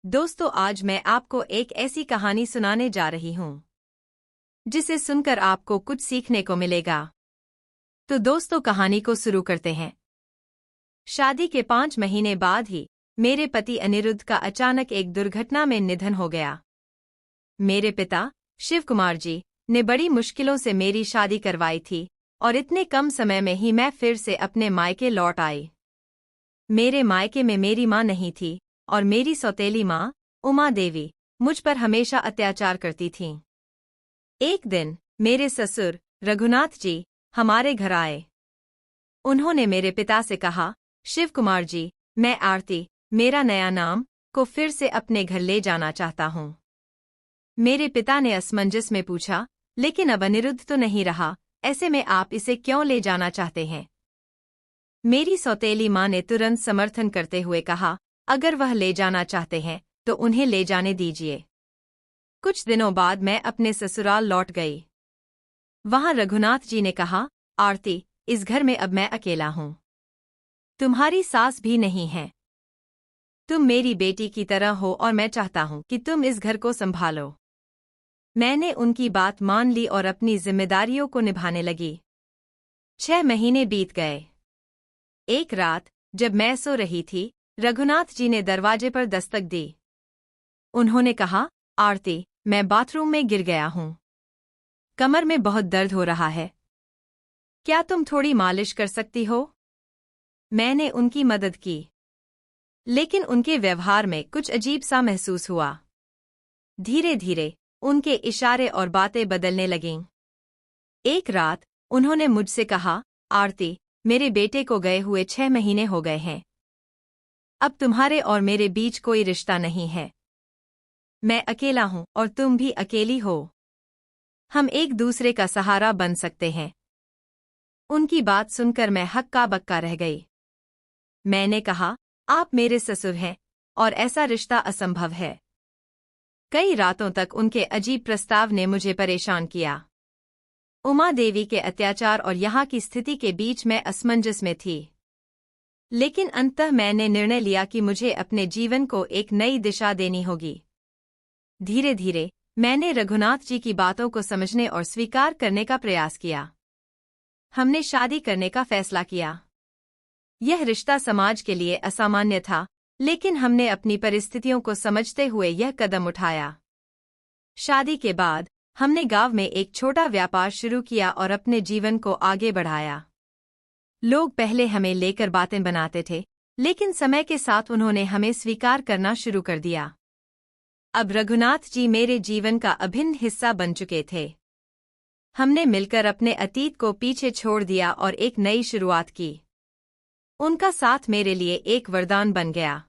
दोस्तों, आज मैं आपको एक ऐसी कहानी सुनाने जा रही हूँ जिसे सुनकर आपको कुछ सीखने को मिलेगा। तो दोस्तों, कहानी को शुरू करते हैं। शादी के 5 महीने बाद ही मेरे पति अनिरुद्ध का अचानक एक दुर्घटना में निधन हो गया। मेरे पिता शिव कुमार जी ने बड़ी मुश्किलों से मेरी शादी करवाई थी और इतने कम समय में ही मैं फिर से अपने मायके लौट आई। मेरे मायके में मेरी माँ नहीं थी और मेरी सौतेली माँ उमा देवी मुझ पर हमेशा अत्याचार करती थीं। एक दिन मेरे ससुर रघुनाथ जी हमारे घर आए। उन्होंने मेरे पिता से कहा, शिव कुमार जी, मैं आरती, मेरा नया नाम, को फिर से अपने घर ले जाना चाहता हूँ। मेरे पिता ने असमंजस में पूछा, लेकिन अब अनिरुद्ध तो नहीं रहा, ऐसे में आप इसे क्यों ले जाना चाहते हैं? मेरी सौतेली माँ ने तुरंत समर्थन करते हुए कहा, अगर वह ले जाना चाहते हैं तो उन्हें ले जाने दीजिए। कुछ दिनों बाद मैं अपने ससुराल लौट गई। वहां रघुनाथ जी ने कहा, आरती, इस घर में अब मैं अकेला हूं। तुम्हारी सास भी नहीं है। तुम मेरी बेटी की तरह हो और मैं चाहता हूं कि तुम इस घर को संभालो। मैंने उनकी बात मान ली और अपनी जिम्मेदारियों को निभाने लगी। 6 महीने बीत गए। एक रात जब मैं सो रही थी, रघुनाथ जी ने दरवाजे पर दस्तक दी। उन्होंने कहा, आरती, मैं बाथरूम में गिर गया हूं। कमर में बहुत दर्द हो रहा है। क्या तुम थोड़ी मालिश कर सकती हो? मैंने उनकी मदद की, लेकिन उनके व्यवहार में कुछ अजीब सा महसूस हुआ। धीरे धीरे उनके इशारे और बातें बदलने लगीं। एक रात उन्होंने मुझसे कहा, आरती, मेरे बेटे को गए हुए 6 महीने हो गए हैं। अब तुम्हारे और मेरे बीच कोई रिश्ता नहीं है। मैं अकेला हूं और तुम भी अकेली हो। हम एक दूसरे का सहारा बन सकते हैं। उनकी बात सुनकर मैं हक्का बक्का रह गई। मैंने कहा, आप मेरे ससुर हैं और ऐसा रिश्ता असंभव है। कई रातों तक उनके अजीब प्रस्ताव ने मुझे परेशान किया। उमा देवी के अत्याचार और यहाँ की स्थिति के बीच मैं असमंजस में थी। लेकिन अंततः मैंने निर्णय लिया कि मुझे अपने जीवन को एक नई दिशा देनी होगी। धीरे धीरे मैंने रघुनाथ जी की बातों को समझने और स्वीकार करने का प्रयास किया। हमने शादी करने का फैसला किया। यह रिश्ता समाज के लिए असामान्य था, लेकिन हमने अपनी परिस्थितियों को समझते हुए यह कदम उठाया। शादी के बाद हमने गांव में एक छोटा व्यापार शुरू किया और अपने जीवन को आगे बढ़ाया। लोग पहले हमें लेकर बातें बनाते थे, लेकिन समय के साथ उन्होंने हमें स्वीकार करना शुरू कर दिया। अब रघुनाथ जी मेरे जीवन का अभिन्न हिस्सा बन चुके थे। हमने मिलकर अपने अतीत को पीछे छोड़ दिया और एक नई शुरुआत की। उनका साथ मेरे लिए एक वरदान बन गया।